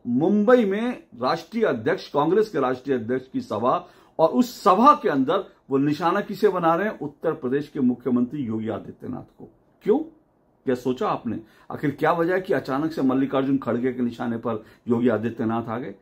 मुंबई में राष्ट्रीय अध्यक्ष, कांग्रेस के राष्ट्रीय अध्यक्ष की सभा, और उस सभा के अंदर वो निशाना किसे बना रहे हैं? उत्तर प्रदेश के मुख्यमंत्री योगी आदित्यनाथ को। क्यों? क्या सोचा आपने? आखिर क्या वजह है कि अचानक से मल्लिकार्जुन खड़गे के निशाने पर योगी आदित्यनाथ आ गए?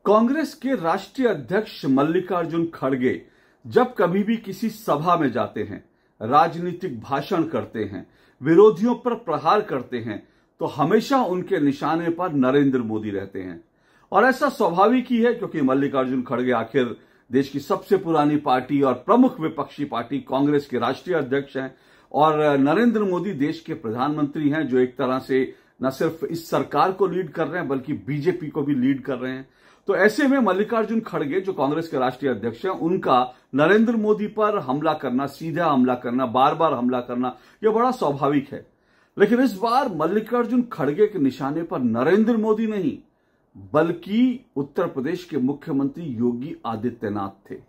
कांग्रेस के राष्ट्रीय अध्यक्ष मल्लिकार्जुन खड़गे जब कभी भी किसी सभा में जाते हैं, राजनीतिक भाषण करते हैं, विरोधियों पर प्रहार करते हैं, तो हमेशा उनके निशाने पर नरेंद्र मोदी रहते हैं। और ऐसा स्वाभाविक ही है, क्योंकि मल्लिकार्जुन खड़गे आखिर देश की सबसे पुरानी पार्टी और प्रमुख विपक्षी पार्टी कांग्रेस के राष्ट्रीय अध्यक्ष हैं, और नरेंद्र मोदी देश के प्रधानमंत्री हैं, जो एक तरह से न सिर्फ इस सरकार को लीड कर रहे हैं बल्कि बीजेपी को भी लीड कर रहे हैं। तो ऐसे में मल्लिकार्जुन खड़गे, जो कांग्रेस के राष्ट्रीय अध्यक्ष हैं, उनका नरेंद्र मोदी पर हमला करना, सीधा हमला करना, बार बार हमला करना, यह बड़ा स्वाभाविक है। लेकिन इस बार मल्लिकार्जुन खड़गे के निशाने पर नरेंद्र मोदी नहीं, बल्कि उत्तर प्रदेश के मुख्यमंत्री योगी आदित्यनाथ थे।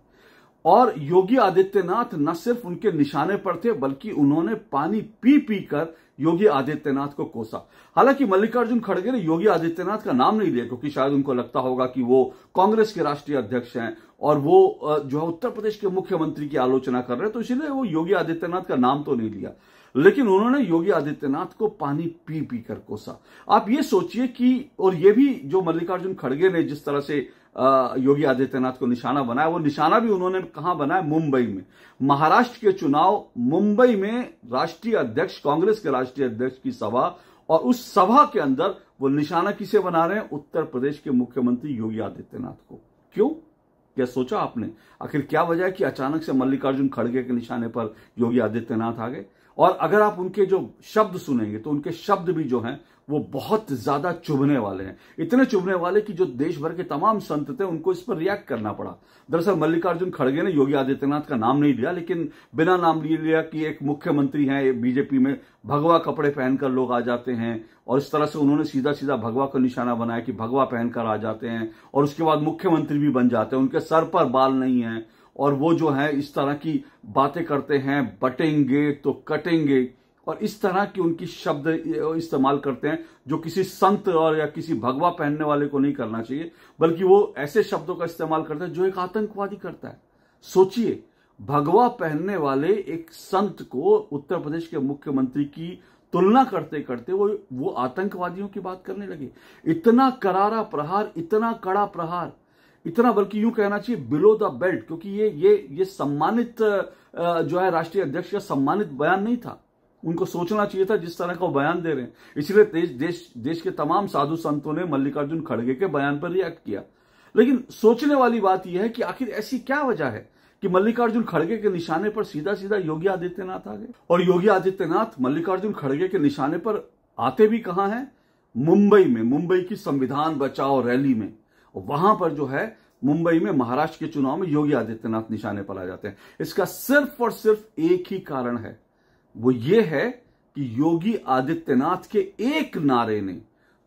और योगी आदित्यनाथ न सिर्फ उनके निशाने पर थे, बल्कि उन्होंने पानी पी पी कर योगी आदित्यनाथ को कोसा। हालांकि मल्लिकार्जुन खड़गे ने योगी आदित्यनाथ का नाम नहीं लिया, क्योंकि शायद उनको लगता होगा कि वो कांग्रेस के राष्ट्रीय अध्यक्ष हैं और वो जो है उत्तर प्रदेश के मुख्यमंत्री की आलोचना कर रहे हैं, तो इसलिए वो योगी आदित्यनाथ का नाम तो नहीं लिया। लेकिन उन्होंने योगी आदित्यनाथ को पानी पी पी कर कोसा। आप ये सोचिए कि, और ये भी जो मल्लिकार्जुन खड़गे ने जिस तरह से योगी आदित्यनाथ को निशाना बनाया, वो निशाना भी उन्होंने कहां बनाया? मुंबई में। महाराष्ट्र के चुनाव, मुंबई में राष्ट्रीय अध्यक्ष, कांग्रेस के राष्ट्रीय अध्यक्ष की सभा, और उस सभा के अंदर वो निशाना किसे बना रहे हैं? उत्तर प्रदेश के मुख्यमंत्री योगी आदित्यनाथ को। क्यों? क्या सोचा आपने? आखिर क्या वजह है कि अचानक से मल्लिकार्जुन खड़गे के निशाने पर योगी आदित्यनाथ आ गए? और अगर आप उनके जो शब्द सुनेंगे तो उनके शब्द भी जो हैं वो बहुत ज्यादा चुभने वाले हैं। इतने चुभने वाले कि जो देश भर के तमाम संत थे उनको इस पर रिएक्ट करना पड़ा। दरअसल मल्लिकार्जुन खड़गे ने योगी आदित्यनाथ का नाम नहीं लिया, लेकिन बिना नाम लिए लिया कि एक मुख्यमंत्री हैं, बीजेपी में भगवा कपड़े पहनकर लोग आ जाते हैं, और इस तरह से उन्होंने सीधा सीधा भगवा का निशाना बनाया कि भगवा पहनकर आ जाते हैं, और उसके बाद मुख्यमंत्री भी बन जाते हैं, उनके सर पर बाल नहीं है, और वो जो है इस तरह की बातें करते हैं, बटेंगे तो कटेंगे, और इस तरह की उनकी शब्द इस्तेमाल करते हैं जो किसी संत और या किसी भगवा पहनने वाले को नहीं करना चाहिए, बल्कि वो ऐसे शब्दों का इस्तेमाल करते हैं जो एक आतंकवादी करता है। सोचिए, भगवा पहनने वाले एक संत को उत्तर प्रदेश के मुख्यमंत्री की तुलना करते करते वो आतंकवादियों की बात करने लगे। इतना करारा प्रहार, इतना कड़ा प्रहार, इतना, बल्कि यूं कहना चाहिए बिलो द बेल्ट, क्योंकि ये सम्मानित जो है राष्ट्रीय अध्यक्ष का सम्मानित बयान नहीं था। उनको सोचना चाहिए था जिस तरह का वो बयान दे रहे हैं। इसलिए देश के तमाम साधु संतों ने मल्लिकार्जुन खड़गे के बयान पर रिएक्ट किया। लेकिन सोचने वाली बात यह है कि आखिर ऐसी क्या वजह है कि मल्लिकार्जुन खड़गे के निशाने पर सीधा सीधा योगी आदित्यनाथ आ गए? और योगी आदित्यनाथ मल्लिकार्जुन खड़गे के निशाने पर आते भी कहां हैं? मुंबई में, मुंबई की संविधान बचाओ रैली में। वहां पर जो है मुंबई में महाराष्ट्र के चुनाव में योगी आदित्यनाथ निशाने पर आ जाते हैं। इसका सिर्फ और सिर्फ एक ही कारण है, वो ये है कि योगी आदित्यनाथ के एक नारे ने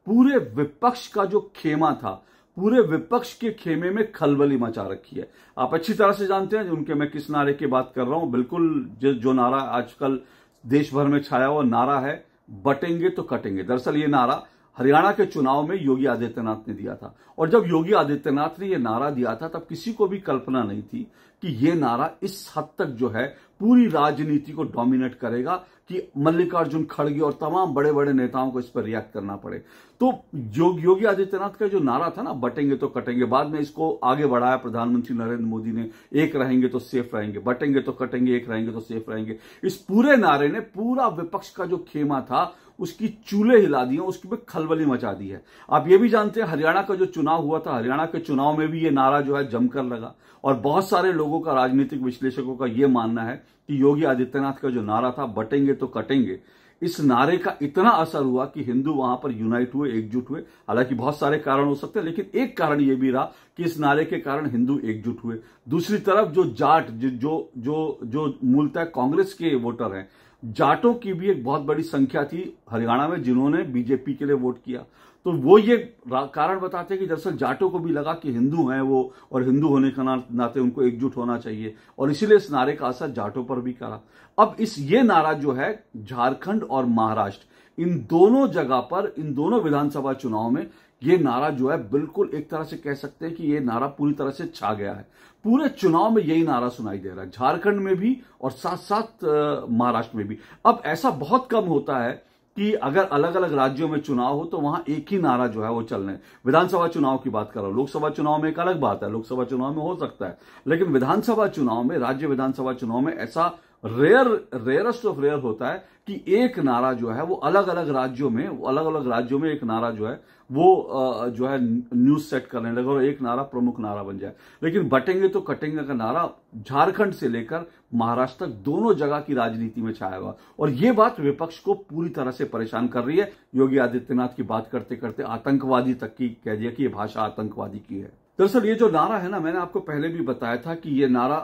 पूरे विपक्ष का जो खेमा था, पूरे विपक्ष के खेमे में खलबली मचा रखी है। आप अच्छी तरह से जानते हैं उनके मैं किस नारे की बात कर रहा हूं। बिल्कुल जो नारा आजकल देश भर में छाया हुआ नारा है, बटेंगे तो कटेंगे। दरअसल ये नारा हरियाणा के चुनाव में योगी आदित्यनाथ ने दिया था, और जब योगी आदित्यनाथ ने यह नारा दिया था तब किसी को भी कल्पना नहीं थी कि यह नारा इस हद तक जो है पूरी राजनीति को डोमिनेट करेगा कि मल्लिकार्जुन खड़गे और तमाम बड़े बड़े नेताओं को इस पर रिएक्ट करना पड़े। तो योगी आदित्यनाथ का जो नारा था ना, बटेंगे तो कटेंगे, बाद में इसको आगे बढ़ाया प्रधानमंत्री नरेंद्र मोदी ने, एक रहेंगे तो सेफ रहेंगे, बटेंगे तो कटेंगे, एक रहेंगे तो सेफ रहेंगे। इस पूरे नारे ने पूरा विपक्ष का जो खेमा था उसकी चूल्हे हिला दिए, उसकी भी खलबली मचा दी है। आप ये भी जानते हैं हरियाणा का जो चुनाव हुआ था, हरियाणा के चुनाव में भी ये नारा जो है जमकर लगा, और बहुत सारे लोगों का, राजनीतिक विश्लेषकों का यह मानना है कि योगी आदित्यनाथ का जो नारा था बटेंगे तो कटेंगे, इस नारे का इतना असर हुआ कि हिंदू वहां पर यूनाइट हुए, एकजुट हुए। हालांकि बहुत सारे कारण हो सकते हैं, लेकिन एक कारण यह भी रहा कि इस नारे के कारण हिंदू एकजुट हुए। दूसरी तरफ जो जाट, जो मूलतः कांग्रेस के वोटर हैं, जाटों की भी एक बहुत बड़ी संख्या थी हरियाणा में जिन्होंने बीजेपी के लिए वोट किया। तो वो ये कारण बताते हैं कि दरअसल जाटों को भी लगा कि हिंदू हैं वो, और हिंदू होने का नाते उनको एकजुट होना चाहिए, और इसीलिए इस नारे का असर जाटों पर भी करा। अब ये नारा जो है झारखंड और महाराष्ट्र, इन दोनों जगह पर, इन दोनों विधानसभा चुनाव में ये नारा जो है बिल्कुल एक तरह से कह सकते हैं कि ये नारा पूरी तरह से छा गया है। पूरे चुनाव में यही नारा सुनाई दे रहा है, झारखंड में भी और साथ साथ महाराष्ट्र में भी। अब ऐसा बहुत कम होता है कि अगर अलग अलग राज्यों में चुनाव हो तो वहां एक ही नारा जो है वो चल रहे हैं। विधानसभा चुनाव की बात कर रहा हूं, लोकसभा चुनाव में एक अलग बात है, लोकसभा चुनाव में हो सकता है, लेकिन विधानसभा चुनाव में, राज्य विधानसभा चुनाव में ऐसा रेयरेस्ट ऑफ रेयर होता है कि एक नारा जो है वो अलग अलग राज्यों में एक नारा जो है वो जो है न्यूज सेट करने लगे और एक नारा प्रमुख नारा बन जाए। लेकिन बटेंगे तो कटेंगे का नारा झारखंड से लेकर महाराष्ट्र तक दोनों जगह की राजनीति में छाया हुआ, और ये बात विपक्ष को पूरी तरह से परेशान कर रही है। योगी आदित्यनाथ की बात करते करते आतंकवादी तक की कह दिया कि ये भाषा आतंकवादी की है। दरअसल ये जो नारा है ना, मैंने आपको पहले भी बताया था कि ये नारा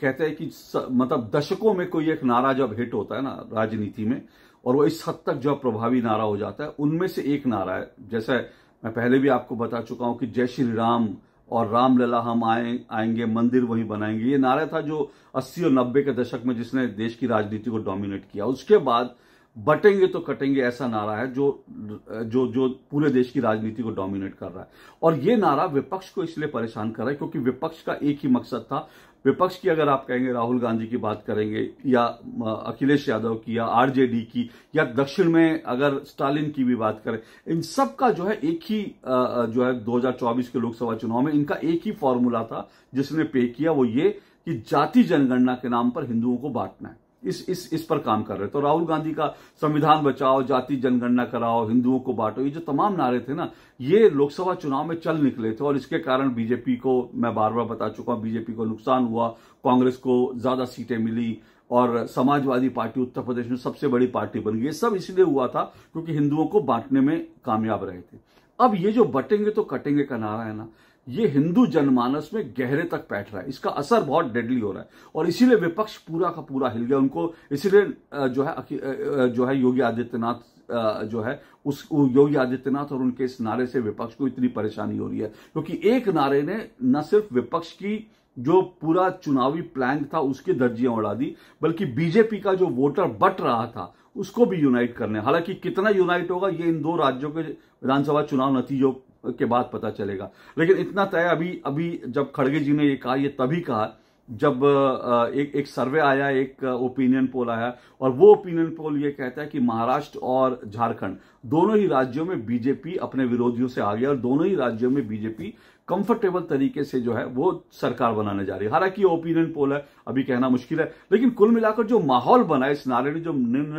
कहते हैं कि मतलब दशकों में कोई एक नारा जब हिट होता है ना राजनीति में, और वो इस हद तक जो प्रभावी नारा हो जाता है, उनमें से एक नारा है। जैसे मैं पहले भी आपको बता चुका हूं कि जय श्री राम और रामलला हम आएंगे मंदिर वहीं बनाएंगे, ये नारा था जो 80 और 90 के दशक में जिसने देश की राजनीति को डोमिनेट किया। उसके बाद बटेंगे तो कटेंगे ऐसा नारा है जो जो जो पूरे देश की राजनीति को डोमिनेट कर रहा है, और ये नारा विपक्ष को इसलिए परेशान कर रहा है क्योंकि विपक्ष का एक ही मकसद था। विपक्ष की अगर आप कहेंगे, राहुल गांधी की बात करेंगे या अखिलेश यादव की या आरजेडी की या दक्षिण में अगर स्टालिन की भी बात करें, इन सब का जो है एक ही जो है 2024 के लोकसभा चुनाव में इनका एक ही फॉर्मूला था जिसने पे किया, वो ये कि जाति जनगणना के नाम पर हिंदुओं को बांटना है। इस पर काम कर रहे। तो राहुल गांधी का संविधान बचाओ, जाति जनगणना कराओ, हिंदुओं को बांटो, ये जो तमाम नारे थे ना, ये लोकसभा चुनाव में चल निकले थे, और इसके कारण बीजेपी को, मैं बार बार बता चुका हूं, बीजेपी को नुकसान हुआ, कांग्रेस को ज्यादा सीटें मिली और समाजवादी पार्टी उत्तर प्रदेश में सबसे बड़ी पार्टी बन गई। सब इसलिए हुआ था क्योंकि हिंदुओं को बांटने में कामयाब रहे थे। अब ये जो बटेंगे तो कटेंगे का नारा है ना, ये हिंदू जनमानस में गहरे तक बैठ रहा है, इसका असर बहुत डेडली हो रहा है, और इसीलिए विपक्ष पूरा का पूरा हिल गया। उनको इसीलिए जो है योगी आदित्यनाथ जो है उस योगी आदित्यनाथ और उनके इस नारे से विपक्ष को इतनी परेशानी हो रही है, क्योंकि एक नारे ने न सिर्फ विपक्ष की जो पूरा चुनावी प्लान था उसकी दर्जियां उड़ा दी, बल्कि बीजेपी का जो वोटर बट रहा था उसको भी यूनाइट करने। हालांकि कितना यूनाइट होगा ये इन दो राज्यों के विधानसभा चुनाव नतीजों के बाद पता चलेगा, लेकिन इतना तय अभी जब खड़गे जी ने ये कहा, ये तभी कहा जब एक सर्वे आया, एक ओपिनियन पोल आया, और वो ओपिनियन पोल ये कहता है कि महाराष्ट्र और झारखंड दोनों ही राज्यों में बीजेपी अपने विरोधियों से आगे, और दोनों ही राज्यों में बीजेपी कंफर्टेबल तरीके से जो है वो सरकार बनाने जा रही है। हालांकि ये ओपिनियन पोल है, अभी कहना मुश्किल है, लेकिन कुल मिलाकर जो माहौल बना है इस नारे ने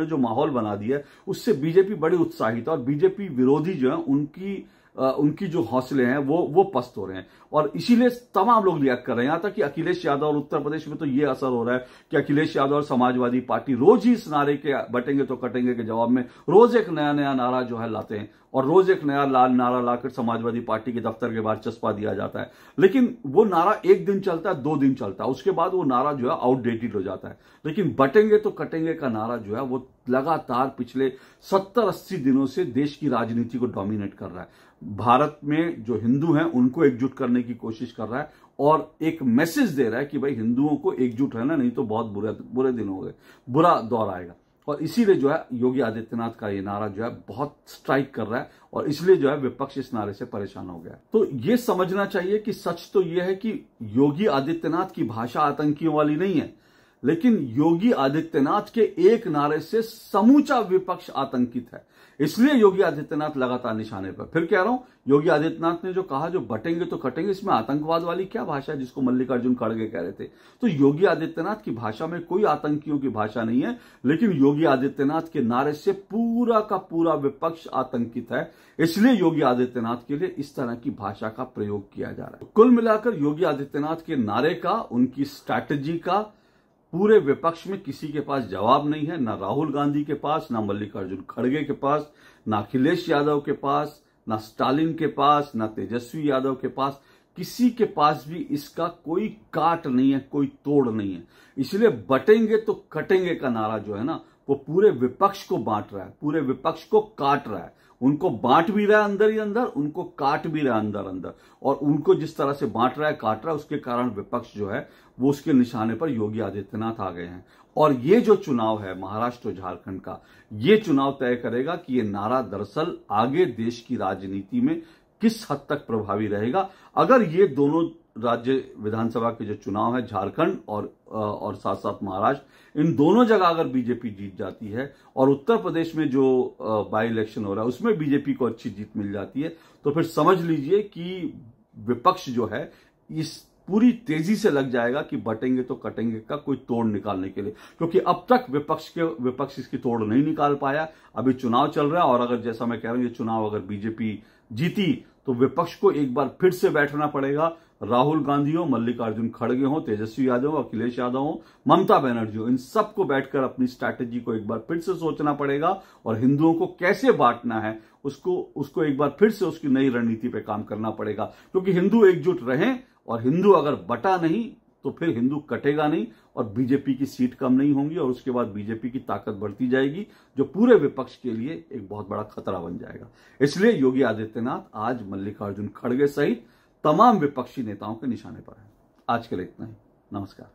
जो माहौल बना दिया है, उससे बीजेपी बड़ी उत्साहित है, और बीजेपी विरोधी जो है उनकी जो हौसले हैं वो पस्त हो रहे हैं, और इसीलिए तमाम लोग रिएक्ट कर रहे हैं। यहां तक कि अखिलेश यादव और उत्तर प्रदेश में तो ये असर हो रहा है कि अखिलेश यादव और समाजवादी पार्टी रोज ही इस नारे के बटेंगे तो कटेंगे के जवाब में रोज एक नया नया नारा जो है लाते हैं, और रोज एक नया लाल नारा लाकर समाजवादी पार्टी के दफ्तर के बाहर चस्पा दिया जाता है। लेकिन वो नारा एक दिन चलता है, 2 दिन चलता है, उसके बाद वो नारा जो है आउटडेटेड हो जाता है। लेकिन बटेंगे तो कटेंगे का नारा जो है वो लगातार पिछले 70-80 दिनों से देश की राजनीति को डोमिनेट कर रहा है। भारत में जो हिंदू हैं उनको एकजुट करने की कोशिश कर रहा है, और एक मैसेज दे रहा है कि भाई हिंदुओं को एकजुट रहना, नहीं तो बहुत बुरे दिन हो गए, बुरा दौर आएगा। और इसीलिए जो है योगी आदित्यनाथ का ये नारा जो है बहुत स्ट्राइक कर रहा है, और इसलिए जो है विपक्ष इस नारे से परेशान हो गया। तो ये समझना चाहिए कि सच तो ये है कि योगी आदित्यनाथ की भाषा आतंकियों वाली नहीं है, लेकिन योगी आदित्यनाथ के एक नारे से समूचा विपक्ष आतंकित है, इसलिए योगी आदित्यनाथ लगातार निशाने पर। फिर कह रहा हूं, योगी आदित्यनाथ ने जो कहा जो बटेंगे तो कटेंगे, इसमें आतंकवाद वाली क्या भाषा है जिसको मल्लिकार्जुन खड़गे कह रहे थे। तो योगी आदित्यनाथ की भाषा में कोई आतंकियों की भाषा नहीं है, लेकिन योगी आदित्यनाथ के नारे से पूरा का पूरा विपक्ष आतंकित है, इसलिए योगी आदित्यनाथ के लिए इस तरह की भाषा का प्रयोग किया जा रहा है। कुल मिलाकर योगी आदित्यनाथ के नारे का, उनकी स्ट्रैटेजी का पूरे विपक्ष में किसी के पास जवाब नहीं है, ना राहुल गांधी के पास, ना मल्लिकार्जुन खड़गे के पास, ना अखिलेश यादव के पास, ना स्टालिन के पास, ना तेजस्वी यादव के पास, किसी के पास भी इसका कोई काट नहीं है, कोई तोड़ नहीं है। इसलिए बटेंगे तो कटेंगे का नारा जो है ना, वो पूरे विपक्ष को बांट रहा है, पूरे विपक्ष को काट रहा है, उनको बांट भी रहा है अंदर ही अंदर, उनको काट भी रहा है अंदर अंदर, और उनको जिस तरह से बांट रहा है, काट रहा है, उसके कारण विपक्ष जो है वो उसके निशाने पर योगी आदित्यनाथ आ गए हैं। और ये जो चुनाव है महाराष्ट्र और झारखंड का, ये चुनाव तय करेगा कि ये नारा दरअसल आगे देश की राजनीति में किस हद तक प्रभावी रहेगा। अगर ये दोनों राज्य विधानसभा के जो चुनाव है, झारखंड और साथ साथ महाराष्ट्र, इन दोनों जगह अगर बीजेपी जीत जाती है और उत्तर प्रदेश में जो बाई इलेक्शन हो रहा है उसमें बीजेपी को अच्छी जीत मिल जाती है, तो फिर समझ लीजिए कि विपक्ष जो है इस पूरी तेजी से लग जाएगा कि बटेंगे तो कटेंगे का कोई तोड़ निकालने के लिए, क्योंकि अब तक विपक्ष इसकी तोड़ नहीं निकाल पाया। अभी चुनाव चल रहा है, और अगर जैसा मैं कह रहा हूं ये चुनाव अगर बीजेपी जीती तो विपक्ष को एक बार फिर से बैठना पड़ेगा। राहुल गांधी हो, मल्लिकार्जुन खड़गे हो, तेजस्वी यादव हो, अखिलेश यादव हो, ममता बनर्जी हो, इन सबको बैठकर अपनी स्ट्रैटेजी को एक बार फिर से सोचना पड़ेगा, और हिंदुओं को कैसे बांटना है उसको एक बार फिर से उसकी नई रणनीति पे काम करना पड़ेगा। क्योंकि हिंदू एकजुट रहें, और हिंदू अगर बटा नहीं तो फिर हिंदू कटेगा नहीं, और बीजेपी की सीट कम नहीं होंगी, और उसके बाद बीजेपी की ताकत बढ़ती जाएगी, जो पूरे विपक्ष के लिए एक बहुत बड़ा खतरा बन जाएगा। इसलिए योगी आदित्यनाथ आज मल्लिकार्जुन खड़गे सहित तमाम विपक्षी नेताओं के निशाने पर है। आज के लिए इतना ही। नमस्कार।